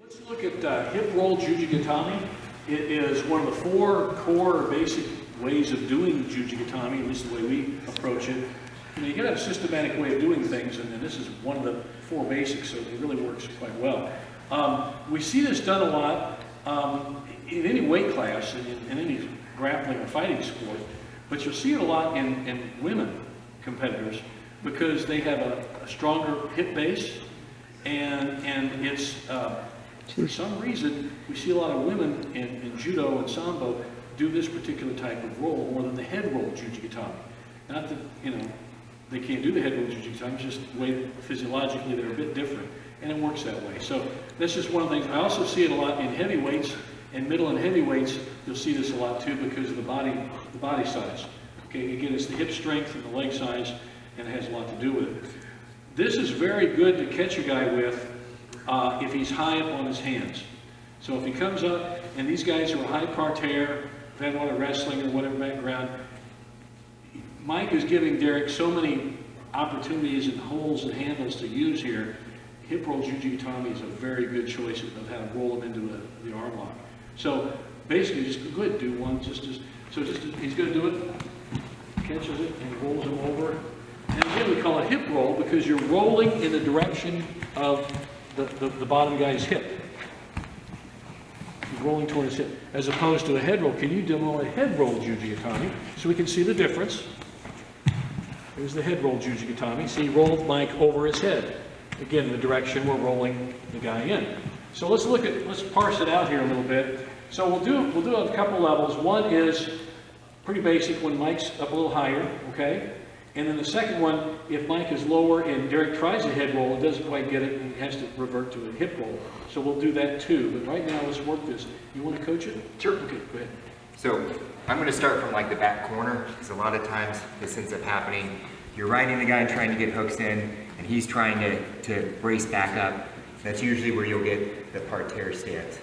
Let's look at hip roll Juji Gatame. It is one of the 4 core basic ways of doing Juji Gatame, at least the way we approach it. You know, you gotta have a systematic way of doing things, and this is one of the 4 basics, so it really works quite well. We see this done a lot in any weight class, in any grappling or fighting sport, but you'll see it a lot in women competitors because they have a stronger hip base, and it's, for some reason, we see a lot of women in Judo and Sambo do this particular type of roll more than the head roll Juji Gatame. Not that, you know, they can't do the head roll Juji Gatame, it's just the way physiologically they're a bit different, and it works that way. So this is one of the things. I also see it a lot in heavyweights, and middle and heavyweights. You'll see this a lot too because of the body size. Okay, again, it's the hip strength and the leg size, and it has a lot to do with it. This is very good to catch a guy with if he's high up on his hands. So if he comes up, and these guys who are high parterre, if they have a lot of wrestling or whatever background, Mike is giving Derek so many opportunities and holes and handles to use here. Hip roll Juji Gatame is a very good choice of how to roll him into the arm lock. So basically, just go ahead, do one. He's going to do it, catches it, and rolls him over. And again, we call it hip roll because you're rolling in the direction of the bottom guy's hip. You're rolling toward his hip, as opposed to a head roll. Can you demo a head roll Juji Gatame so we can see the difference? Here's the head roll Juji Gatame. See, he rolled Mike over his head. Again, the direction we're rolling the guy in. So let's parse it out here a little bit. So we'll do a couple levels. One is pretty basic when Mike's up a little higher, okay? And then the second one, if Mike is lower and Derek tries a head roll, it doesn't quite get it and he has to revert to a hip roll. So we'll do that too. But right now, let's work this. You want to coach it? Sure. Okay, go ahead. So I'm going to start from like the back corner because a lot of times this ends up happening. You're riding the guy and trying to get hooks in, and he's trying to brace back up. That's usually where you'll get the parterre stance.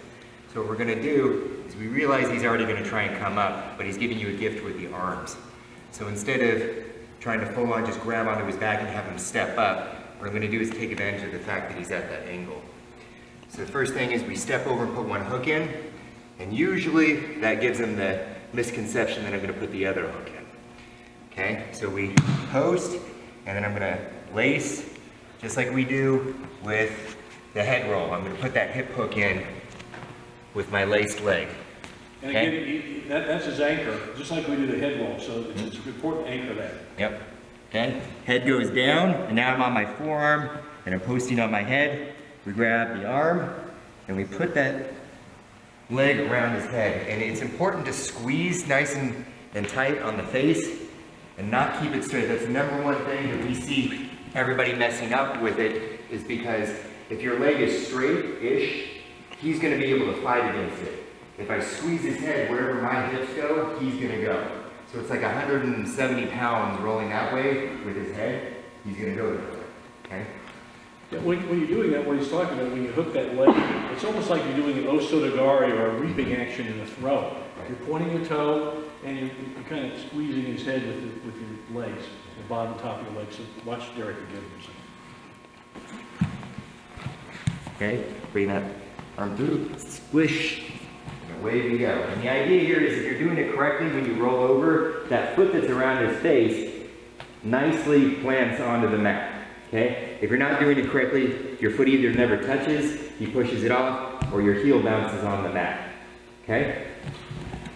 So what we're going to do is we realize he's already going to try and come up, but he's giving you a gift with the arms. So instead of trying to full on just grab onto his back and have him step up, what I'm going to do is take advantage of the fact that he's at that angle. So the first thing is we step over and put one hook in, and usually that gives him the misconception that I'm going to put the other hook in. Okay, so we post, and then I'm going to lace, just like we do with the head roll. I'm going to put that hip hook in with my laced leg. And again, that's his anchor, just like we do the head roll, so it's important to anchor that. Yep. Okay, head goes down, and now I'm on my forearm, and I'm posting on my head. We grab the arm, and we put that leg around his head. And it's important to squeeze nice and tight on the face, and not keep it straight. That's the #1 thing that we see everybody messing up with it, is because if your leg is straight-ish, he's going to be able to fight against it. If I squeeze his head, wherever my hips go, he's going to go. So it's like 170 pounds rolling that way with his head, he's going to go that way, okay? Yeah, when you're doing that, what he's talking about, when you hook that leg, it's almost like you're doing an osotogari or a reaping action in the throw. You're pointing your toe, and you're kind of squeezing his head with your legs, the bottom and top of your legs. So watch Derek again for a second. Okay, bring that arm through, squish, and away we go. And the idea here is if you're doing it correctly, when you roll over, that foot that's around his face nicely plants onto the mat. Okay? If you're not doing it correctly, your foot either never touches, he pushes it off, or your heel bounces on the mat. Okay?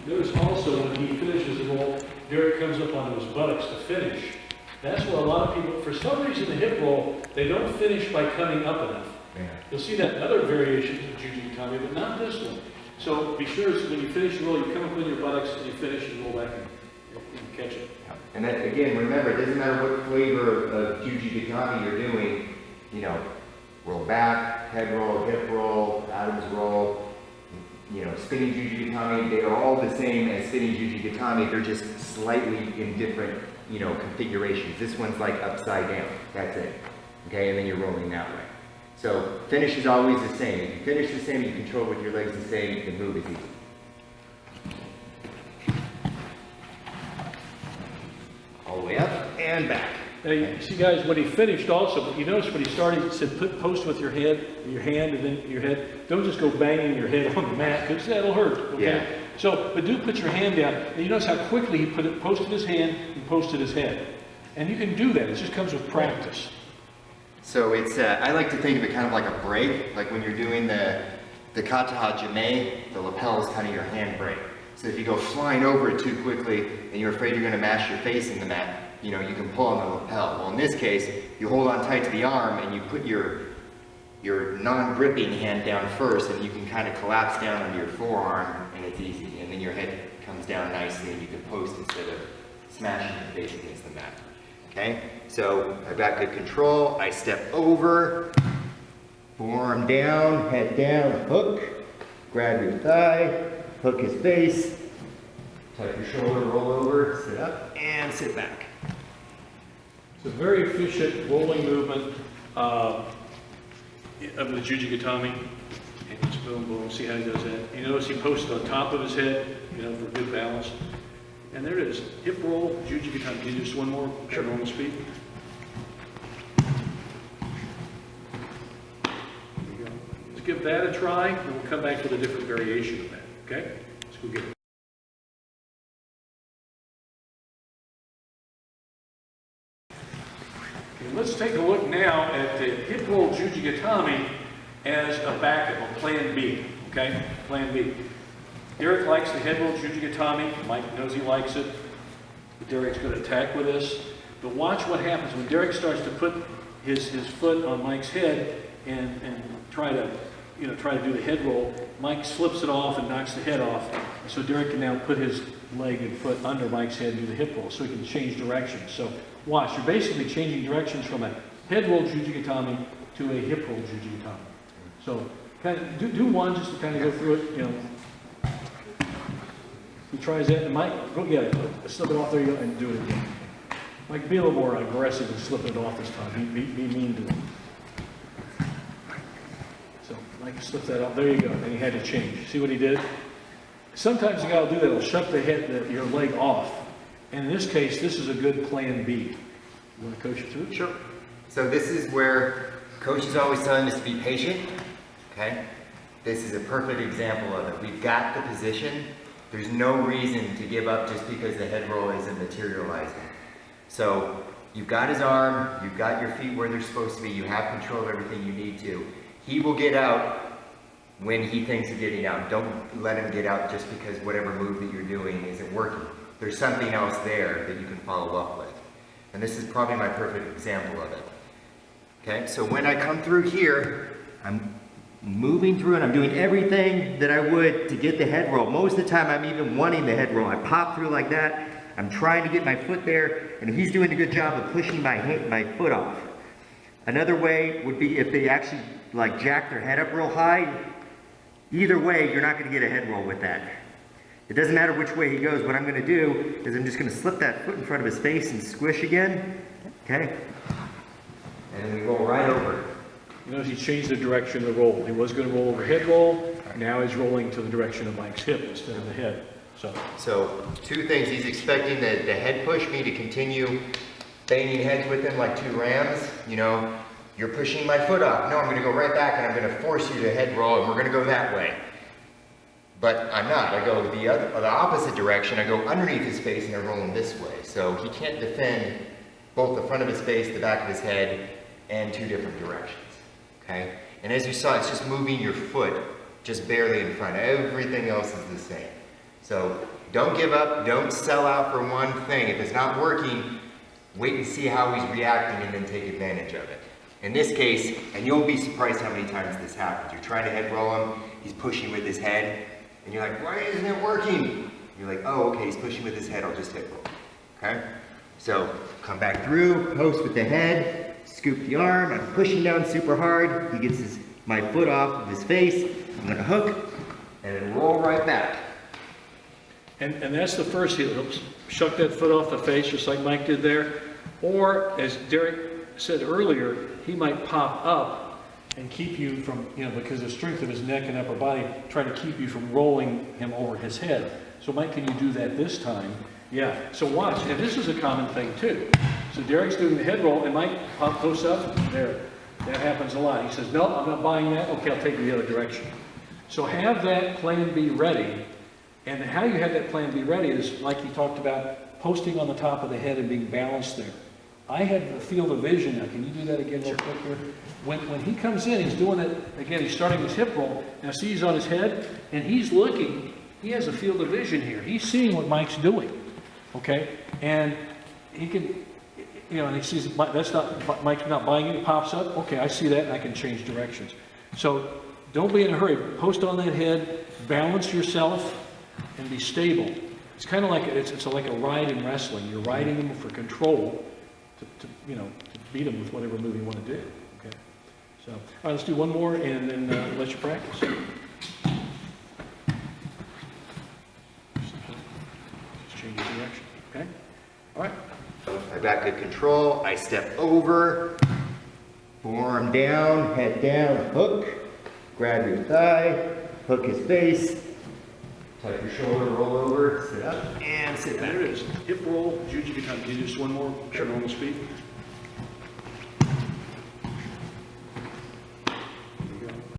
Notice also when he finishes the roll, Derek comes up onto his buttocks to finish. That's where a lot of people, for some reason the hip roll, they don't finish by coming up enough. Yeah. You'll see that in other variations of Juji Gatame, but not this one. So be sure when you finish the roll, you come up with your buttocks and you finish and roll back and catch it. Yeah. And then again, remember, it doesn't matter what flavor of Juji Gatame you're doing, you know, roll back, head roll, hip roll, Adam's roll, you know, spinning Juji Gatame, they are all the same as spinning Juji Gatame, they're just slightly in different, you know, configurations. This one's like upside down, that's it. Okay, and then you're rolling that way. So finish is always the same. If you finish the same, you control with your legs the same, the move is easy. All the way up and back. Now, you see, guys, when he finished also, you notice when he started, he said, post with your head, your hand, and then your head. Don't just go banging your head on the mat, because that'll hurt, okay? Yeah. So, but do put your hand down. And you notice how quickly he posted his hand and posted his head. And you can do that. It just comes with practice. So it's, I like to think of it kind of like a break, like when you're doing the kata hajime, the lapel is kind of your hand brake. So if you go flying over it too quickly and you're afraid you're going to mash your face in the mat, you know, you can pull on the lapel. Well, in this case, you hold on tight to the arm and you put your non-gripping hand down first, and you can kind of collapse down on your forearm, and it's easy. And then your head comes down nicely and you can post instead of smashing your face against the mat. Okay, so I've got good control. I step over, forearm down, head down, hook, grab your thigh, hook his face, tuck your shoulder, roll over, sit up, and sit back. It's a very efficient rolling movement of the Juji Gatame. And just boom, boom, see how he does that. You notice he posted on top of his head, you know, for good balance. And there it is, hip roll, Juji Gatame. Can you do just one more at normal speed? There you go. Let's give that a try, and we'll come back with a different variation of that, okay? Let's go get it. Okay, let's take a look now at the hip roll Juji Gatame as a backup, a plan B, okay? Plan B. Derek likes the head roll Juji Gatame. Mike knows he likes it. Derek's going to attack with this. But watch what happens when Derek starts to put his foot on Mike's head and try to do the head roll. Mike slips it off and knocks the head off. So Derek can now put his leg and foot under Mike's head and do the hip roll, so he can change directions. So watch, you're basically changing directions from a head roll Juji Gatame to a hip roll Juji Gatame. So kind of do one just to kind of go through it, you know. He tries that, and Mike, go get it. Slip it off, there you go, and do it again. Mike, be a little more aggressive and slip it off this time. Be mean to him. So Mike slipped that off, there you go, and he had to change. See what he did? Sometimes the guy will do that, he'll shut the head, your leg off. And in this case, this is a good plan B. You want to coach it through? Sure. So this is where coach is always telling us to be patient, okay? This is a perfect example of it. We've got the position. There's no reason to give up just because the head roll isn't materializing. So you've got his arm, you've got your feet where they're supposed to be, you have control of everything you need to. He will get out when he thinks of getting out. Don't let him get out just because whatever move that you're doing isn't working. There's something else there that you can follow up with. And this is probably my perfect example of it. Okay, so when I come through here, I'm moving through and I'm doing everything that I would to get the head roll. Most of the time I'm even wanting the head roll. I pop through like that. I'm trying to get my foot there, and he's doing a good job of pushing my foot off. Another way would be if they actually like jack their head up real high. Either way, you're not going to get a head roll with that. It doesn't matter which way he goes. What I'm going to do is I'm just going to slip that foot in front of his face and squish again. Okay? And then we roll right over. You notice he changed the direction of the roll. He was going to roll over head roll. Now he's rolling to the direction of Mike's hip instead of the head. So two things. He's expecting the head push me to continue banging heads with him like two rams. You know, you're pushing my foot off. No, I'm going to go right back and I'm going to force you to head roll and we're going to go that way. But I'm not. I go the opposite direction. I go underneath his face and I roll him this way. So he can't defend both the front of his face, the back of his head, and two different directions. Okay? And as you saw, it's just moving your foot just barely in front. Everything else is the same. So don't give up. Don't sell out for one thing. If it's not working, wait and see how he's reacting and then take advantage of it. In this case, and you'll be surprised how many times this happens. You're trying to head roll him. He's pushing with his head. And you're like, why isn't it working? You're like, oh, okay, he's pushing with his head. I'll just head roll. Okay? So come back through, post with the head, scoop the arm. I'm pushing down super hard. He gets my foot off of his face. I'm going to hook and then roll right back. And that's the first heel. Shuck that foot off the face just like Mike did there. Or, as Derek said earlier, he might pop up and keep you from, you know, because of the strength of his neck and upper body, trying to keep you from rolling him over his head. So Mike, can you do that this time? Yeah, so watch, and this is a common thing too. So Derek's doing the head roll, and Mike posts up, there. That happens a lot. He says, no, I'm not buying that. Okay, I'll take you the other direction. So have that plan B ready, and how you have that plan B ready is, like he talked about, posting on the top of the head and being balanced there. I had a field of vision now. Can you do that again real quick here? When he comes in, he's doing it, again, he's starting his hip roll. Now see, he's on his head, and he's looking. He has a field of vision here. He's seeing what Mike's doing, okay? And he can, you know, and he sees that's not, Mike's not buying it, it pops up. Okay, I see that, and I can change directions. So don't be in a hurry. Post on that head, balance yourself, and be stable. It's kind of like, it's like a ride in wrestling. You're riding them for control to you know, to beat them with whatever move you want to do. Okay. So, all right, let's do one more, and then let you practice. Just change the direction. Okay. All right. I've got good control. I step over, forearm down, head down, hook, grab your thigh, hook his face, tuck your shoulder, roll over, sit up, and sit back. There it is. Hip roll, Juji Gatame. Can you do just one more at normal speed?